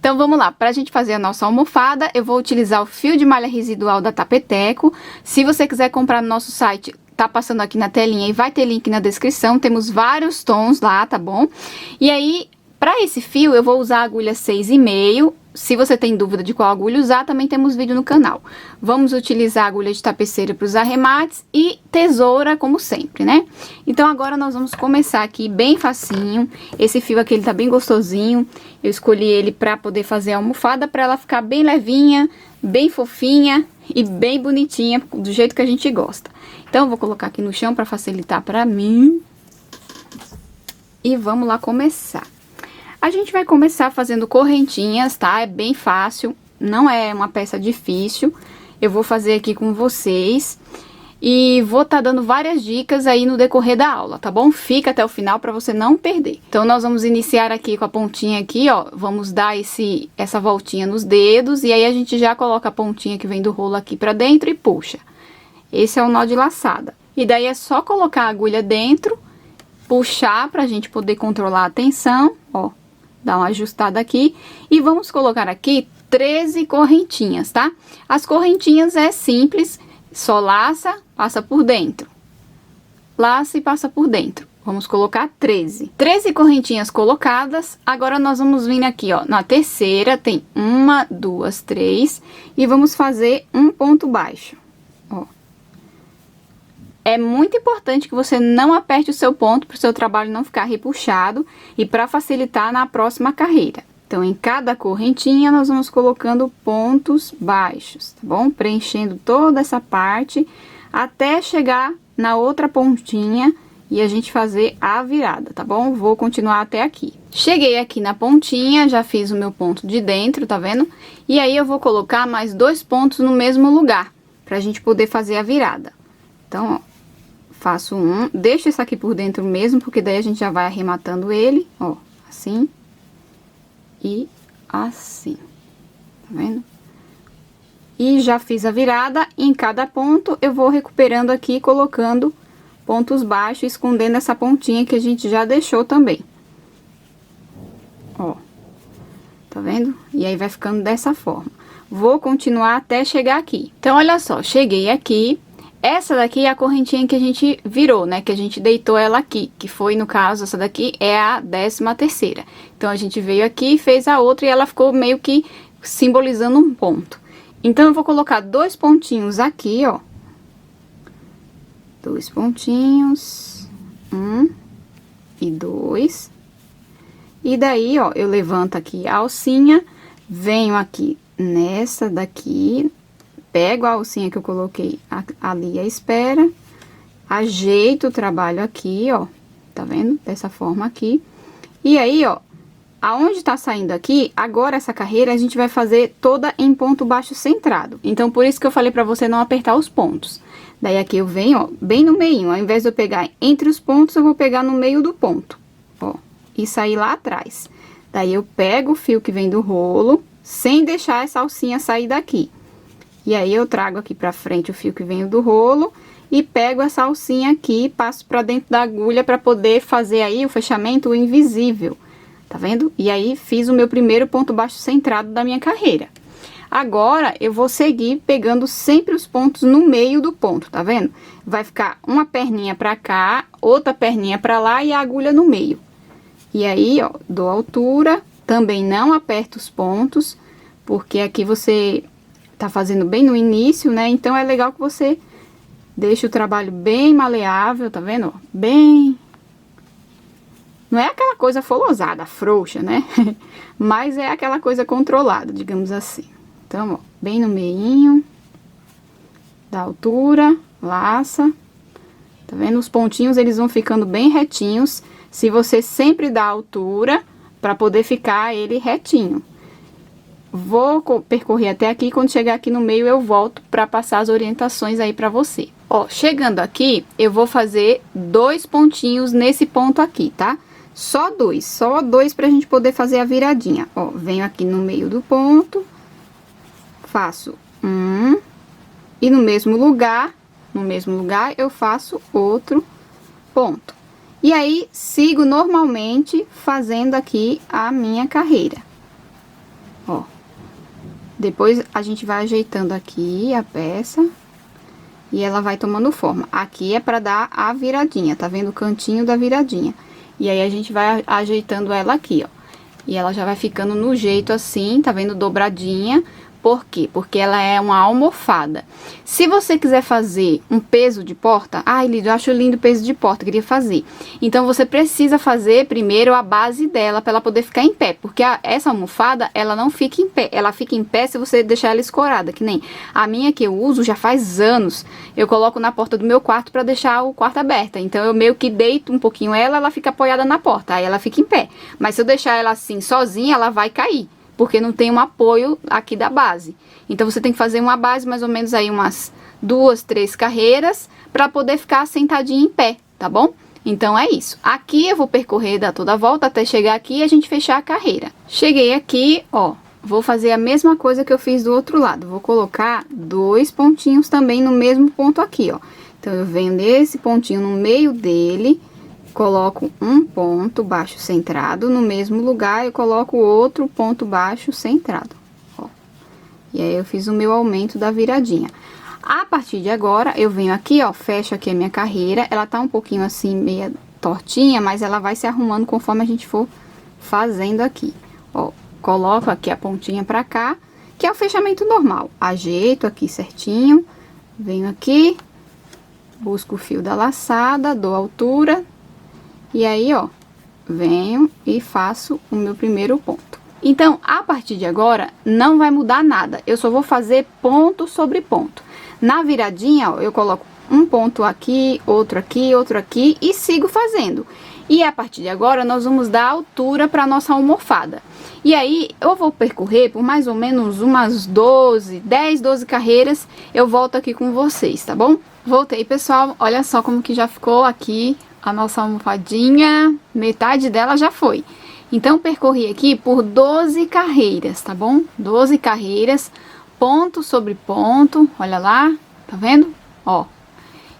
Então, vamos lá. Para a gente fazer a nossa almofada, eu vou utilizar o fio de malha residual da Tapeteco. Se você quiser comprar no nosso site, tá passando aqui na telinha e vai ter link na descrição. Temos vários tons lá, tá bom? E aí, para esse fio, eu vou usar a agulha 6,5. Se você tem dúvida de qual agulha usar, também temos vídeo no canal. Vamos utilizar a agulha de tapeceira para os arremates e tesoura, como sempre, né? Então, agora nós vamos começar aqui bem facinho. Esse fio aqui, ele tá bem gostosinho. Eu escolhi ele para poder fazer a almofada, para ela ficar bem levinha, bem fofinha e bem bonitinha, do jeito que a gente gosta. Então, eu vou colocar aqui no chão para facilitar para mim. E vamos lá começar. A gente vai começar fazendo correntinhas, tá? É bem fácil, não é uma peça difícil. Eu vou fazer aqui com vocês e vou estar dando várias dicas aí no decorrer da aula, tá bom? Fica até o final para você não perder. Então, nós vamos iniciar aqui com a pontinha aqui, ó. Vamos dar essa voltinha nos dedos e aí a gente já coloca a pontinha que vem do rolo aqui pra dentro e puxa. Esse é o nó de laçada. E daí é só colocar a agulha dentro, puxar pra gente poder controlar a tensão, ó. Dá uma ajustada aqui e vamos colocar aqui 13 correntinhas, tá? As correntinhas é simples, só laça, passa por dentro. Laça e passa por dentro. Vamos colocar 13. 13 correntinhas colocadas, agora nós vamos vir aqui, ó, na terceira tem 1, 2, 3 e vamos fazer um ponto baixo, ó. É muito importante que você não aperte o seu ponto para o seu trabalho não ficar repuxado e para facilitar na próxima carreira. Então, em cada correntinha, nós vamos colocando pontos baixos, tá bom? Preenchendo toda essa parte até chegar na outra pontinha e a gente fazer a virada, tá bom? Vou continuar até aqui. Cheguei aqui na pontinha, já fiz o meu ponto de dentro, tá vendo? E aí, eu vou colocar mais 2 pontos no mesmo lugar, pra gente poder fazer a virada. Então, ó. Faço um, deixo esse aqui por dentro mesmo, porque daí a gente já vai arrematando ele, ó, assim e assim, tá vendo? E já fiz a virada, em cada ponto eu vou recuperando aqui, colocando pontos baixos, escondendo essa pontinha que a gente já deixou também. Ó, tá vendo? E aí vai ficando dessa forma. Vou continuar até chegar aqui. Então, olha só, cheguei aqui. Essa daqui é a correntinha que a gente virou, né? Que a gente deitou ela aqui, que foi, no caso, essa daqui é a 13ª. Então, a gente veio aqui, fez a outra e ela ficou meio que simbolizando um ponto. Então, eu vou colocar 2 pontinhos aqui, ó. 2 pontinhos, 1 e 2. E daí, ó, eu levanto aqui a alcinha, venho aqui nessa daqui, pego a alcinha que eu coloquei ali à espera, ajeito o trabalho aqui, ó, tá vendo? Dessa forma aqui. E aí, ó, aonde tá saindo aqui, agora essa carreira a gente vai fazer toda em ponto baixo centrado. Então, por isso que eu falei pra você não apertar os pontos. Daí aqui eu venho, ó, bem no meinho, ao invés de eu pegar entre os pontos, eu vou pegar no meio do ponto, ó, e sair lá atrás. Daí eu pego o fio que vem do rolo, sem deixar essa alcinha sair daqui. E aí, eu trago aqui pra frente o fio que vem do rolo e pego essa alcinha aqui e passo pra dentro da agulha pra poder fazer aí o fechamento invisível, tá vendo? E aí, fiz o meu primeiro ponto baixo centrado da minha carreira. Agora, eu vou seguir pegando sempre os pontos no meio do ponto, tá vendo? Vai ficar uma perninha pra cá, outra perninha pra lá e a agulha no meio. E aí, ó, dou altura, também não aperto os pontos, porque aqui você tá fazendo bem no início, né? Então, é legal que você deixe o trabalho bem maleável, tá vendo? Bem... Não é aquela coisa folosada, frouxa, né? Mas é aquela coisa controlada, digamos assim. Então, ó, bem no meinho, da altura, laça. Tá vendo? Os pontinhos, eles vão ficando bem retinhos, se você sempre dá a altura, pra poder ficar ele retinho. Vou percorrer até aqui, quando chegar aqui no meio eu volto pra passar as orientações aí pra você. Ó, chegando aqui, eu vou fazer 2 pontinhos nesse ponto aqui, tá? Só dois pra gente poder fazer a viradinha. Ó, venho aqui no meio do ponto, faço um, e no mesmo lugar eu faço outro ponto. E aí, sigo normalmente fazendo aqui a minha carreira. Depois a gente vai ajeitando aqui a peça e ela vai tomando forma. Aqui é pra dar a viradinha, tá vendo o cantinho da viradinha? E aí a gente vai ajeitando ela aqui, ó. E ela já vai ficando no jeito assim, tá vendo? Dobradinha. Por quê? Porque ela é uma almofada. Se você quiser fazer um peso de porta... Ai, Lídia, eu acho lindo o peso de porta, queria fazer. Então, você precisa fazer primeiro a base dela para ela poder ficar em pé. Porque essa almofada, ela não fica em pé. Ela fica em pé se você deixar ela escorada, que nem a minha que eu uso já faz anos. Eu coloco na porta do meu quarto para deixar o quarto aberta. Então, eu meio que deito um pouquinho ela fica apoiada na porta. Aí, ela fica em pé. Mas se eu deixar ela assim, sozinha, ela vai cair. Porque não tem um apoio aqui da base. Então, você tem que fazer uma base, mais ou menos aí umas 2, 3 carreiras, para poder ficar sentadinho em pé, tá bom? Então, é isso. Aqui eu vou percorrer, dar toda a volta até chegar aqui e a gente fechar a carreira. Cheguei aqui, ó, vou fazer a mesma coisa que eu fiz do outro lado. Vou colocar 2 pontinhos também no mesmo ponto aqui, ó. Então, eu venho nesse pontinho no meio dele... Coloco um ponto baixo centrado, no mesmo lugar eu coloco outro ponto baixo centrado, ó. E aí, eu fiz o meu aumento da viradinha. A partir de agora, eu venho aqui, ó, fecho aqui a minha carreira. Ela tá um pouquinho assim, meia tortinha, mas ela vai se arrumando conforme a gente for fazendo aqui. Ó, coloco aqui a pontinha pra cá, que é o fechamento normal. Ajeito aqui certinho, venho aqui, busco o fio da laçada, dou altura... E aí, ó, venho e faço o meu primeiro ponto. Então, a partir de agora, não vai mudar nada. Eu só vou fazer ponto sobre ponto. Na viradinha, ó, eu coloco um ponto aqui, outro aqui e sigo fazendo. E a partir de agora, nós vamos dar altura para nossa almofada. E aí, eu vou percorrer por mais ou menos umas 10, 12 carreiras. Eu volto aqui com vocês, tá bom? Voltei, pessoal. Olha só como que já ficou aqui a nossa almofadinha, metade dela já foi. Então, percorri aqui por 12 carreiras, tá bom? 12 carreiras, ponto sobre ponto, olha lá, tá vendo? Ó,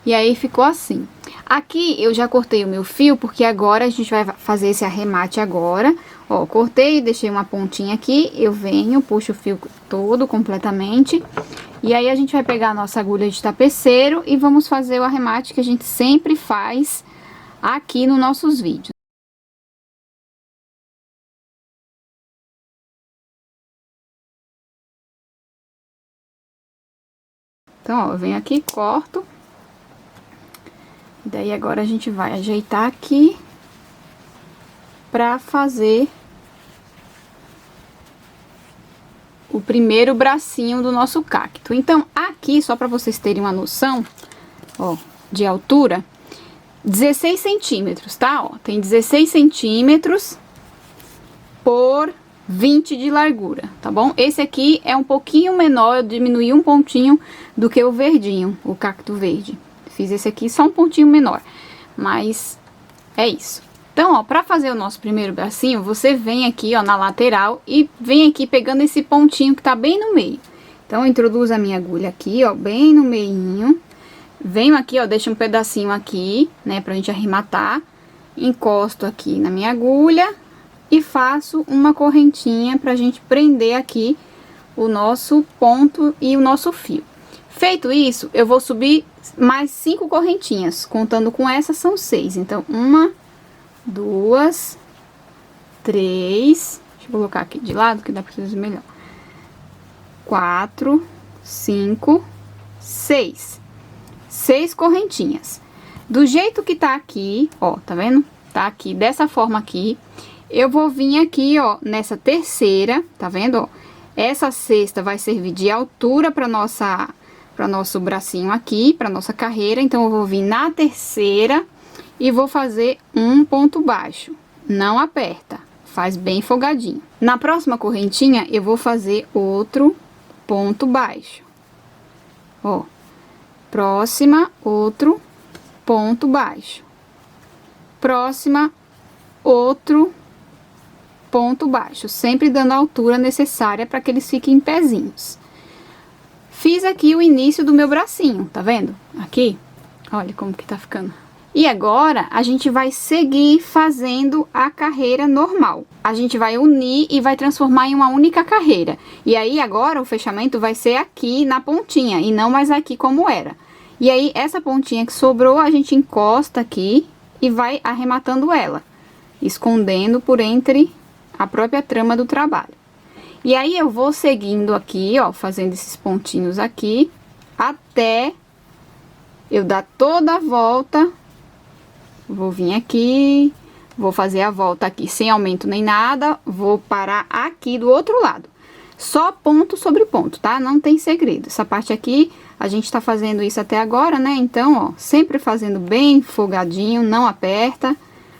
e aí ficou assim. Aqui eu já cortei o meu fio, porque agora a gente vai fazer esse arremate agora. Ó, cortei, deixei uma pontinha aqui, eu venho, puxo o fio todo completamente. E aí, a gente vai pegar a nossa agulha de tapeceiro e vamos fazer o arremate que a gente sempre faz aqui nos nossos vídeos. Então, ó, eu venho aqui, corto. Daí, agora a gente vai ajeitar aqui pra fazer o primeiro bracinho do nosso cacto. Então, aqui, só pra vocês terem uma noção, ó, de altura... 16 centímetros, tá? Ó, tem 16 centímetros por 20 de largura, tá bom? Esse aqui é um pouquinho menor, eu diminuí um pontinho do que o verdinho, o cacto verde. Fiz esse aqui só um pontinho menor, mas é isso. Então, ó, pra fazer o nosso primeiro bracinho, você vem aqui, ó, na lateral e vem aqui pegando esse pontinho que tá bem no meio. Então, eu introduzo a minha agulha aqui, ó, bem no meinho. Venho aqui, ó, deixo um pedacinho aqui, né, pra gente arrematar. Encosto aqui na minha agulha e faço uma correntinha pra gente prender aqui o nosso ponto e o nosso fio. Feito isso, eu vou subir mais 5 correntinhas, contando com essa são 6. Então, 1, 2, 3, deixa eu colocar aqui de lado que dá pra vocês verem melhor. 4, 5, 6. 6 correntinhas. Do jeito que tá aqui, ó, tá vendo? Tá aqui, dessa forma aqui. Eu vou vir aqui, ó, nessa terceira, tá vendo, ó? Essa sexta vai servir de altura para nosso bracinho aqui, para nossa carreira. Então, eu vou vir na terceira e vou fazer um ponto baixo. Não aperta, faz bem folgadinho. Na próxima correntinha, eu vou fazer outro ponto baixo. Ó. Próxima, outro ponto baixo. Próxima, outro ponto baixo. Sempre dando a altura necessária para que eles fiquem em pezinhos. Fiz aqui o início do meu bracinho, tá vendo? Aqui, olha como que tá ficando. E agora, a gente vai seguir fazendo a carreira normal. A gente vai unir e vai transformar em uma única carreira. E aí, agora, o fechamento vai ser aqui na pontinha, e não mais aqui como era. E aí, essa pontinha que sobrou, a gente encosta aqui e vai arrematando ela, escondendo por entre a própria trama do trabalho. E aí, eu vou seguindo aqui, ó, fazendo esses pontinhos aqui, até eu dar toda a volta. Vou vir aqui, vou fazer a volta aqui sem aumento nem nada, vou parar aqui do outro lado. Só ponto sobre ponto, tá? Não tem segredo. Essa parte aqui, a gente tá fazendo isso até agora, né? Então, ó, sempre fazendo bem folgadinho, não aperta,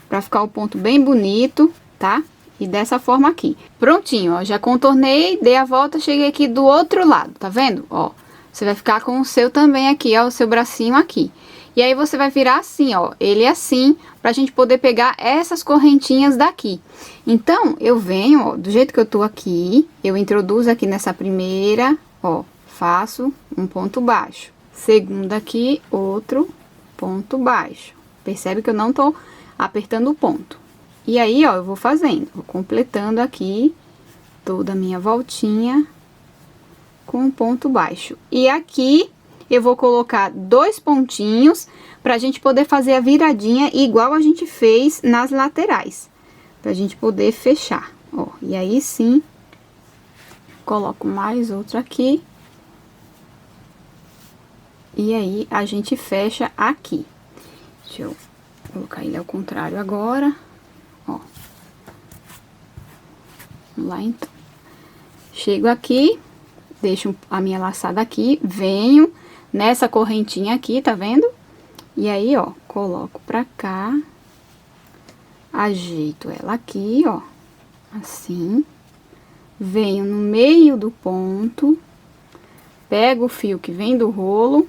pra ficar o ponto bem bonito, tá? E dessa forma aqui. Prontinho, ó, já contornei, dei a volta, cheguei aqui do outro lado, tá vendo? Ó, você vai ficar com o seu também aqui, ó, o seu bracinho aqui. E aí, você vai virar assim, ó, ele assim, pra gente poder pegar essas correntinhas daqui. Então, eu venho, ó, do jeito que eu tô aqui, eu introduzo aqui nessa primeira, ó, faço um ponto baixo. Segunda aqui, outro ponto baixo. Percebe que eu não tô apertando o ponto. E aí, ó, eu vou fazendo, vou completando aqui toda a minha voltinha com um ponto baixo. E aqui eu vou colocar 2 pontinhos pra gente poder fazer a viradinha igual a gente fez nas laterais, pra gente poder fechar, ó. E aí sim, coloco mais outro aqui. E aí, a gente fecha aqui. Deixa eu colocar ele ao contrário agora, ó. Vamos lá, então. Chego aqui, deixo a minha laçada aqui, venho nessa correntinha aqui, tá vendo? E aí, ó, coloco pra cá, ajeito ela aqui, ó, assim, venho no meio do ponto, pego o fio que vem do rolo,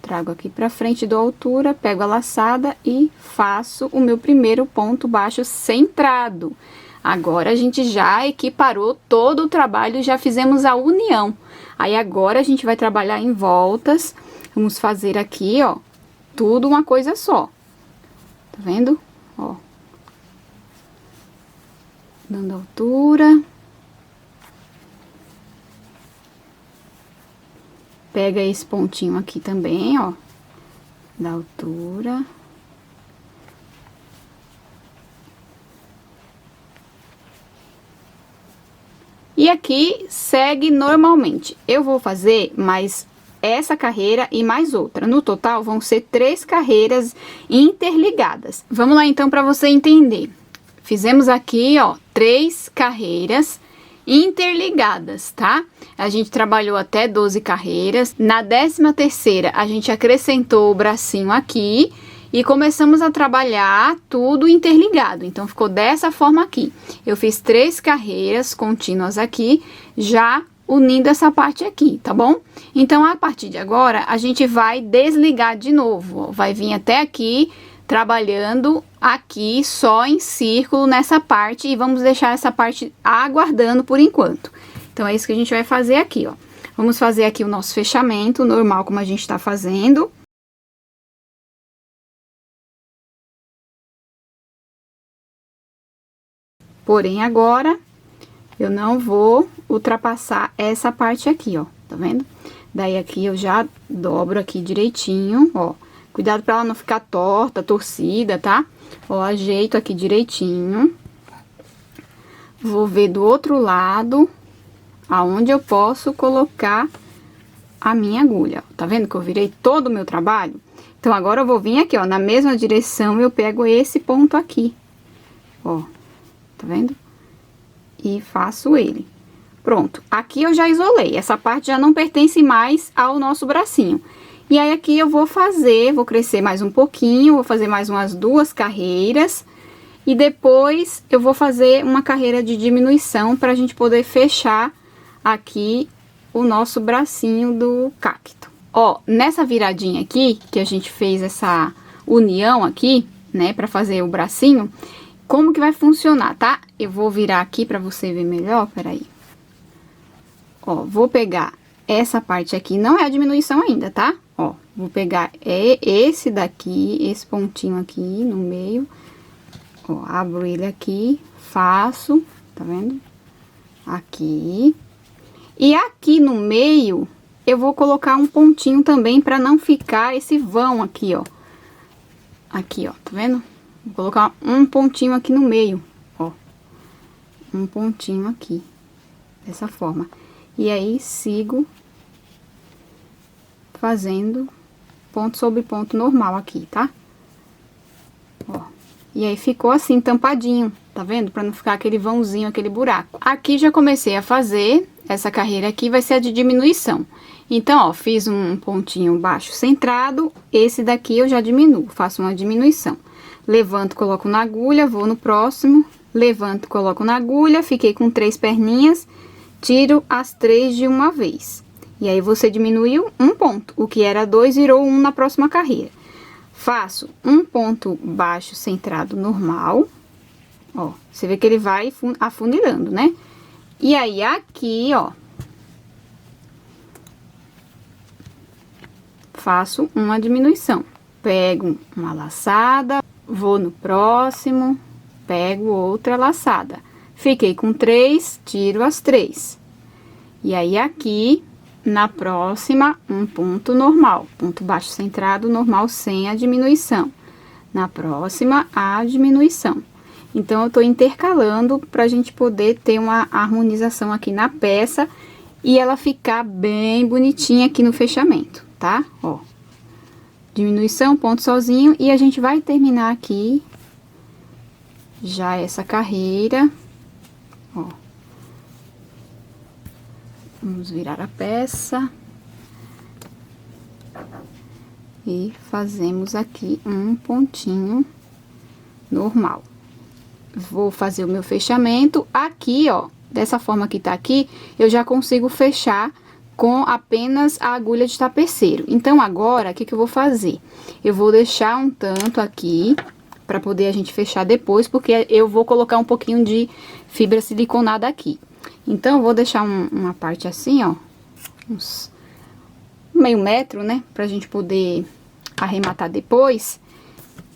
trago aqui pra frente, dou altura, pego a laçada e faço o meu primeiro ponto baixo centrado. Agora, a gente já equiparou todo o trabalho, já fizemos a união. Aí, agora, a gente vai trabalhar em voltas. Vamos fazer aqui, ó, tudo uma coisa só. Tá vendo? Ó. Dando altura. Pega esse pontinho aqui também, ó, da altura. E aqui segue normalmente. Eu vou fazer mais essa carreira e mais outra. No total, vão ser 3 carreiras interligadas. Vamos lá, então, para você entender. Fizemos aqui, ó, 3 carreiras interligadas, tá? A gente trabalhou até 12 carreiras. Na 13ª, a gente acrescentou o bracinho aqui e começamos a trabalhar tudo interligado. Então, ficou dessa forma aqui. Eu fiz 3 carreiras contínuas aqui, já unindo essa parte aqui, tá bom? Então, a partir de agora, a gente vai desligar de novo, ó. Vai vir até aqui, trabalhando aqui só em círculo nessa parte, e vamos deixar essa parte aguardando por enquanto. Então, é isso que a gente vai fazer aqui, ó. Vamos fazer aqui o nosso fechamento normal, como a gente tá fazendo. Porém, agora, eu não vou ultrapassar essa parte aqui, ó, tá vendo? Daí, aqui, eu já dobro aqui direitinho, ó. Cuidado pra ela não ficar torta, torcida, tá? Ó, ajeito aqui direitinho. Vou ver do outro lado, aonde eu posso colocar a minha agulha. Tá vendo que eu virei todo o meu trabalho? Então, agora eu vou vir aqui, ó, na mesma direção, eu pego esse ponto aqui, ó. Tá vendo? E faço ele. Pronto. Aqui eu já isolei. Essa parte já não pertence mais ao nosso bracinho. E aí, aqui eu vou fazer, vou crescer mais um pouquinho, vou fazer mais umas 2 carreiras. E depois, eu vou fazer uma carreira de diminuição pra gente poder fechar aqui o nosso bracinho do cacto. Ó, nessa viradinha aqui, que a gente fez essa união aqui, né, pra fazer o bracinho, como que vai funcionar, tá? Eu vou virar aqui pra você ver melhor, peraí. Ó, vou pegar essa parte aqui, não é a diminuição ainda, tá? Ó, vou pegar esse daqui, esse pontinho aqui no meio, ó, abro ele aqui, faço, tá vendo? Aqui. E aqui no meio, eu vou colocar um pontinho também pra não ficar esse vão aqui, ó. Aqui, ó, tá vendo? Vou colocar um pontinho aqui no meio, ó. Um pontinho aqui, dessa forma. E aí, sigo fazendo ponto sobre ponto normal aqui, tá? Ó. E aí, ficou assim, tampadinho, tá vendo? Pra não ficar aquele vãozinho, aquele buraco. Aqui, já comecei a fazer, essa carreira aqui vai ser a de diminuição. Então, ó, fiz um pontinho baixo centrado, esse daqui eu já diminuo, faço uma diminuição. Levanto, coloco na agulha, vou no próximo, levanto, coloco na agulha, fiquei com 3 perninhas, tiro as 3 de uma vez. E aí, você diminuiu um ponto, o que era 2 virou 1 na próxima carreira. Faço um ponto baixo centrado normal, ó, você vê que ele vai afunilando, né? E aí, aqui, ó, faço uma diminuição. Pego uma laçada, vou no próximo, pego outra laçada. Fiquei com 3, tiro as 3. E aí, aqui, na próxima, um ponto normal. Ponto baixo centrado normal sem a diminuição. Na próxima, a diminuição. Então, eu tô intercalando pra gente poder ter uma harmonização aqui na peça e ela ficar bem bonitinha aqui no fechamento, tá? Ó, diminuição, ponto sozinho, e a gente vai terminar aqui já essa carreira, ó. Vamos virar a peça e fazemos aqui um pontinho normal. Vou fazer o meu fechamento aqui, ó, dessa forma que tá aqui, eu já consigo fechar com apenas a agulha de tapeceiro. Então, agora, o que que eu vou fazer? Eu vou deixar um tanto aqui, pra poder a gente fechar depois, porque eu vou colocar um pouquinho de fibra siliconada aqui. Então, eu vou deixar uma parte assim, ó, uns meio metro, né, pra gente poder arrematar depois.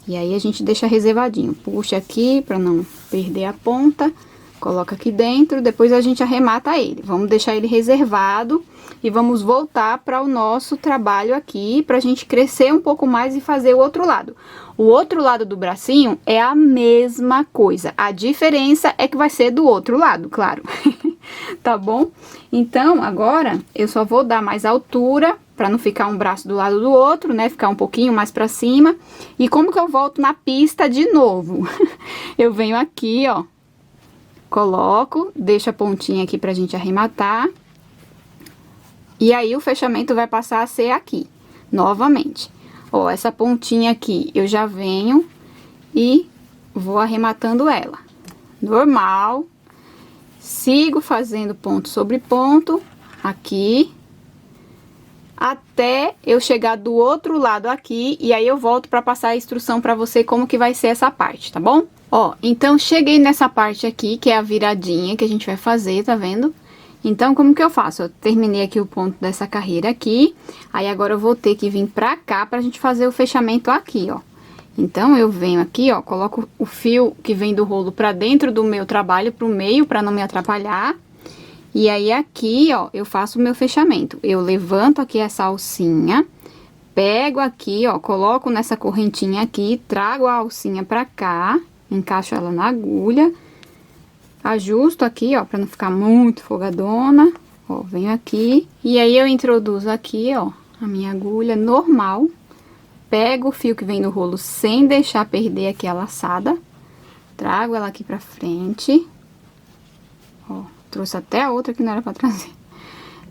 E aí, a gente deixa reservadinho. Puxa aqui, pra não perder a ponta. Coloca aqui dentro, depois a gente arremata ele. Vamos deixar ele reservado e vamos voltar para o nosso trabalho aqui, pra gente crescer um pouco mais e fazer o outro lado. O outro lado do bracinho é a mesma coisa. A diferença é que vai ser do outro lado, claro. Tá bom? Então, agora, eu só vou dar mais altura, pra não ficar um braço do lado do outro, né? Ficar um pouquinho mais pra cima. E como que eu volto na pista de novo? Eu venho aqui, ó. Coloco, deixo a pontinha aqui pra gente arrematar. E aí, o fechamento vai passar a ser aqui, novamente. Ó, essa pontinha aqui, eu já venho e vou arrematando ela. Normal. Sigo fazendo ponto sobre ponto, aqui. Até eu chegar do outro lado aqui, e aí eu volto pra passar a instrução pra você como que vai ser essa parte, tá bom? Ó, então, cheguei nessa parte aqui, que é a viradinha que a gente vai fazer, tá vendo? Então, como que eu faço? Eu terminei aqui o ponto dessa carreira aqui, aí agora eu vou ter que vir pra cá pra gente fazer o fechamento aqui, ó. Então, eu venho aqui, ó, coloco o fio que vem do rolo pra dentro do meu trabalho, pro meio, pra não me atrapalhar. E aí, aqui, ó, eu faço o meu fechamento. Eu levanto aqui essa alcinha, pego aqui, ó, coloco nessa correntinha aqui, trago a alcinha pra cá, encaixo ela na agulha, ajusto aqui, ó, pra não ficar muito folgadona, ó, venho aqui, e aí eu introduzo aqui, ó, a minha agulha normal, pego o fio que vem no rolo sem deixar perder aqui a laçada, trago ela aqui pra frente, ó, trouxe até a outra que não era pra trazer,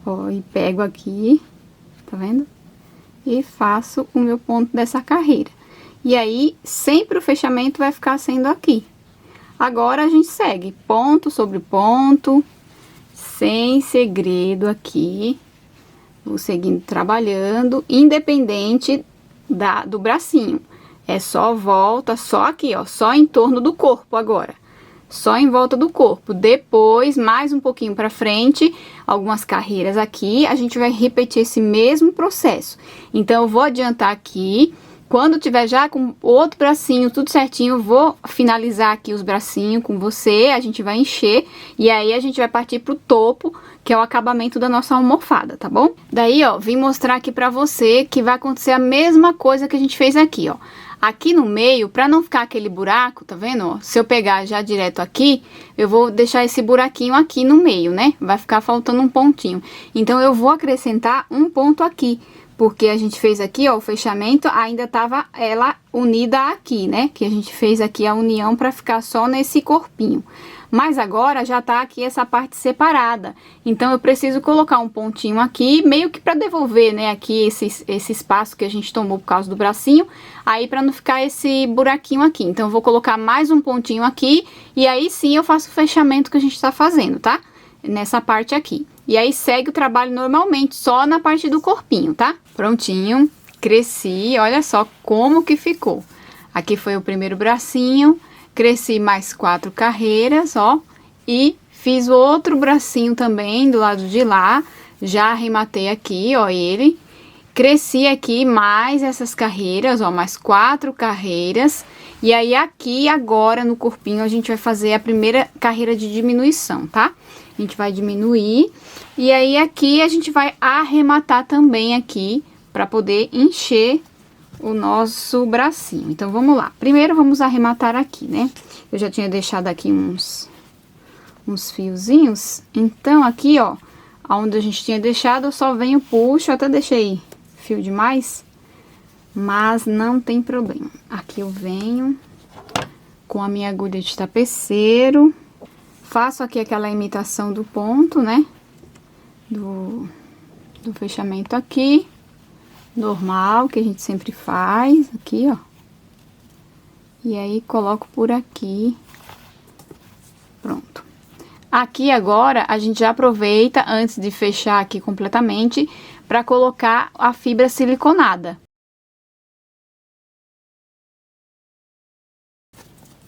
ó, e pego aqui, tá vendo? E faço o meu ponto dessa carreira. E aí, sempre o fechamento vai ficar sendo aqui. Agora, a gente segue ponto sobre ponto, sem segredo aqui. Vou seguindo trabalhando, independente do bracinho. É só volta, só aqui, ó, só em torno do corpo agora. só em volta do corpo. Depois, mais um pouquinho pra frente, algumas carreiras aqui, a gente vai repetir esse mesmo processo. Então, eu vou adiantar aqui. Quando tiver já com o outro bracinho tudo certinho, eu vou finalizar aqui os bracinhos com você, a gente vai encher e aí a gente vai partir pro topo, que é o acabamento da nossa almofada, tá bom? Daí, ó, vim mostrar aqui pra você que vai acontecer a mesma coisa que a gente fez aqui, ó. Aqui no meio, pra não ficar aquele buraco, tá vendo, ó? Se eu pegar já direto aqui, eu vou deixar esse buraquinho aqui no meio, né? Vai ficar faltando um pontinho. Então, eu vou acrescentar um ponto aqui. Porque a gente fez aqui, ó, o fechamento, ainda tava ela unida aqui, né? Que a gente fez aqui a união pra ficar só nesse corpinho. Mas agora já tá aqui essa parte separada. Então, eu preciso colocar um pontinho aqui, meio que pra devolver, né? Aqui esse espaço que a gente tomou por causa do bracinho. Aí, pra não ficar esse buraquinho aqui. Então, eu vou colocar mais um pontinho aqui. E aí, sim, eu faço o fechamento que a gente tá fazendo, tá? Nessa parte aqui. E aí, segue o trabalho normalmente, só na parte do corpinho, tá? Prontinho, cresci, olha só como que ficou. Aqui foi o primeiro bracinho, cresci mais 4 carreiras, ó. E fiz o outro bracinho também do lado de lá, já arrematei aqui, ó, ele. Cresci aqui mais essas carreiras, ó, mais 4 carreiras. E aí, aqui agora no corpinho, a gente vai fazer a primeira carreira de diminuição, tá? A gente vai diminuir. E aí, aqui a gente vai arrematar também aqui, pra poder encher o nosso bracinho. Então, vamos lá. Primeiro, vamos arrematar aqui, né? Eu já tinha deixado aqui uns fiozinhos. Então, aqui, ó, onde a gente tinha deixado, eu só venho, puxo, até deixei fio demais, mas não tem problema. Aqui eu venho com a minha agulha de tapeceiro, faço aqui aquela imitação do ponto, né, do fechamento aqui, normal, que a gente sempre faz, aqui, ó. E aí, coloco por aqui, pronto. Aqui agora, a gente já aproveita, antes de fechar aqui completamente, para colocar a fibra siliconada.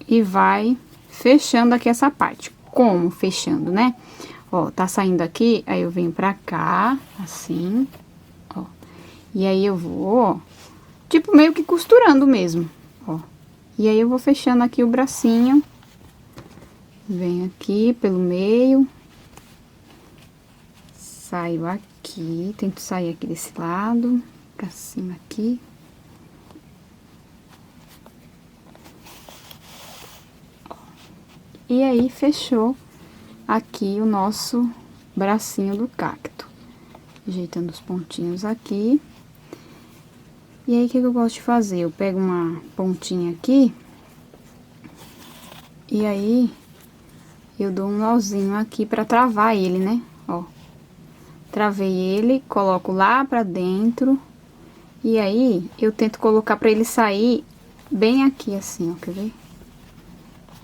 E vai fechando aqui essa parte. Como fechando, né? Ó, tá saindo aqui, aí eu venho pra cá, assim, ó. E aí eu vou, ó, tipo, meio que costurando mesmo, ó. E aí eu vou fechando aqui o bracinho. Venho aqui pelo meio. Saio aqui, tento sair aqui desse lado, pra cima aqui. E aí, fechou aqui o nosso bracinho do cacto. Ajeitando os pontinhos aqui. E aí, o que eu gosto de fazer? Eu pego uma pontinha aqui. E aí, eu dou um nozinho aqui pra travar ele, né? Ó. Travei ele, coloco lá pra dentro. E aí, eu tento colocar pra ele sair bem aqui, assim, ó. Quer ver?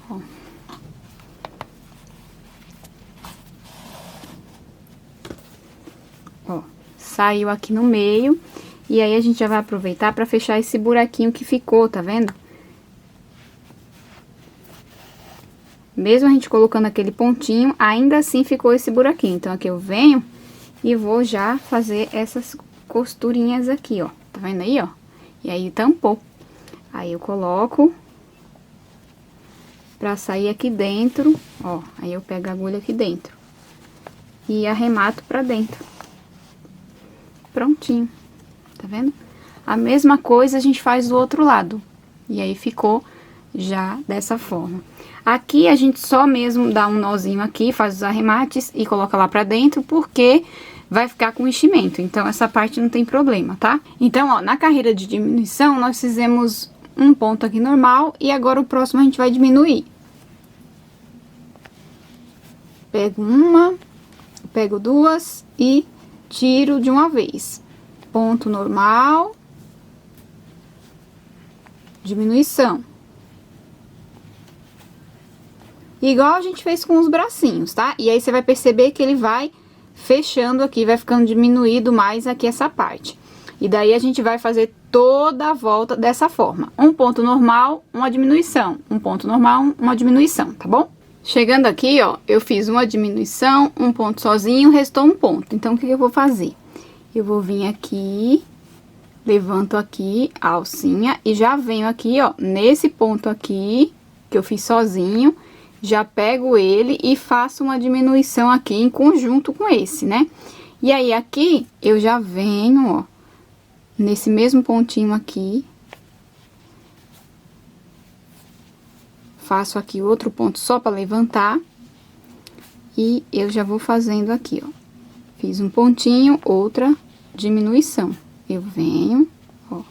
Ó. Ó, saiu aqui no meio. E aí, a gente já vai aproveitar pra fechar esse buraquinho que ficou, tá vendo? Mesmo a gente colocando aquele pontinho, ainda assim ficou esse buraquinho. Então, aqui eu venho e vou já fazer essas costurinhas aqui, ó. Tá vendo aí, ó? E aí, tampou. Aí, eu coloco pra sair aqui dentro, ó. Aí, eu pego a agulha aqui dentro e arremato pra dentro. Prontinho. Tá vendo? A mesma coisa a gente faz do outro lado. E aí, ficou já dessa forma. Aqui, a gente só mesmo dá um nozinho aqui, faz os arremates e coloca lá pra dentro, porque vai ficar com enchimento. Então, essa parte não tem problema, tá? Então, ó, na carreira de diminuição, nós fizemos um ponto aqui normal e agora o próximo a gente vai diminuir. Pego uma, pego duas e tiro de uma vez. Ponto normal, diminuição. Igual a gente fez com os bracinhos, tá? E aí, você vai perceber que ele vai fechando aqui, vai ficando diminuído mais aqui essa parte. E daí, a gente vai fazer toda a volta dessa forma. Um ponto normal, uma diminuição. Um ponto normal, uma diminuição, tá bom? Chegando aqui, ó, eu fiz uma diminuição, um ponto sozinho, restou um ponto. Então, o que eu vou fazer? Eu vou vir aqui, levanto aqui a alcinha e já venho aqui, ó, nesse ponto aqui, que eu fiz sozinho, já pego ele e faço uma diminuição aqui em conjunto com esse, né? E aí, aqui, eu já venho, ó, nesse mesmo pontinho aqui, faço aqui outro ponto só para levantar, e eu já vou fazendo aqui, ó. Fiz um pontinho, outra diminuição. Eu venho, ó,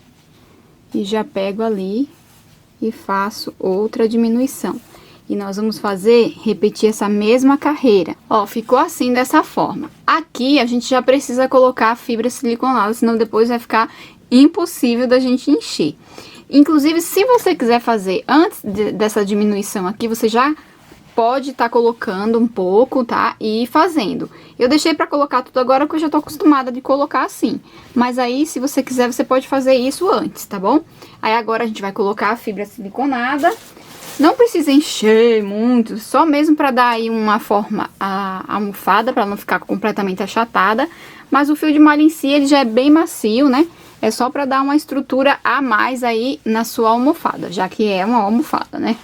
e já pego ali e faço outra diminuição. E nós vamos repetir essa mesma carreira. Ó, ficou assim, dessa forma. Aqui, a gente já precisa colocar a fibra siliconada, senão depois vai ficar impossível da gente encher. Inclusive, se você quiser fazer antes dessa diminuição aqui, você já pode estar colocando um pouco, tá? E ir fazendo. Eu deixei pra colocar tudo agora, porque eu já tô acostumada de colocar assim. Mas aí, se você quiser, você pode fazer isso antes, tá bom? Aí agora a gente vai colocar a fibra siliconada. Não precisa encher muito, só mesmo para dar aí uma forma à almofada, para não ficar completamente achatada. Mas o fio de malha em si, ele já é bem macio, né? É só para dar uma estrutura a mais aí na sua almofada, já que é uma almofada, né?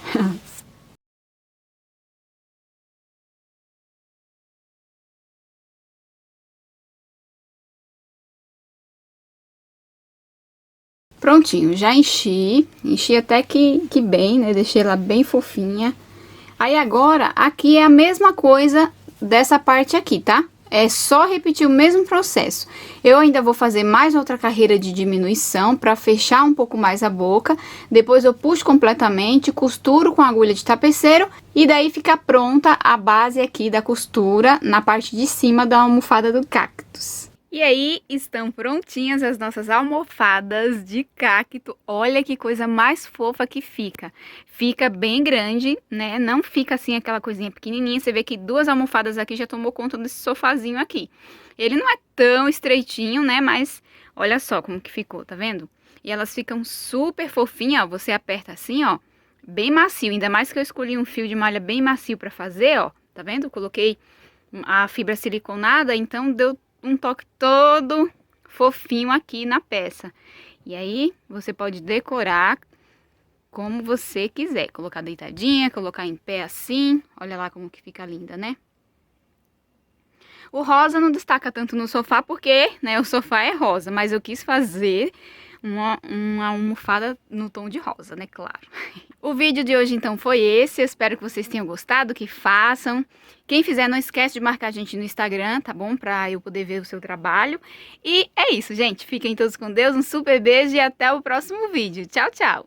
Prontinho, já enchi até que bem, né? Deixei ela bem fofinha. Aí agora, aqui é a mesma coisa dessa parte aqui, tá? É só repetir o mesmo processo. Eu ainda vou fazer mais outra carreira de diminuição para fechar um pouco mais a boca. Depois eu puxo completamente, costuro com a agulha de tapeceiro e daí fica pronta a base aqui da costura na parte de cima da almofada do cactus. E aí, estão prontinhas as nossas almofadas de cacto. Olha que coisa mais fofa que fica. Fica bem grande, né? Não fica assim aquela coisinha pequenininha. Você vê que duas almofadas aqui já tomou conta desse sofazinho aqui. Ele não é tão estreitinho, né? Mas olha só como que ficou, tá vendo? E elas ficam super fofinhas, ó. Você aperta assim, ó, bem macio. Ainda mais que eu escolhi um fio de malha bem macio pra fazer, ó. Tá vendo? Coloquei a fibra siliconada, então deu um toque todo fofinho aqui na peça. E aí, você pode decorar como você quiser. Colocar deitadinha, colocar em pé assim. Olha lá como que fica linda, né? O rosa não destaca tanto no sofá porque, né, o sofá é rosa. Mas eu quis fazer uma almofada no tom de rosa, né, claro. O vídeo de hoje, então, foi esse. Eu espero que vocês tenham gostado, que façam. Quem fizer, não esquece de marcar a gente no Instagram, tá bom? Pra eu poder ver o seu trabalho. E é isso, gente. Fiquem todos com Deus, um super beijo e até o próximo vídeo. Tchau, tchau!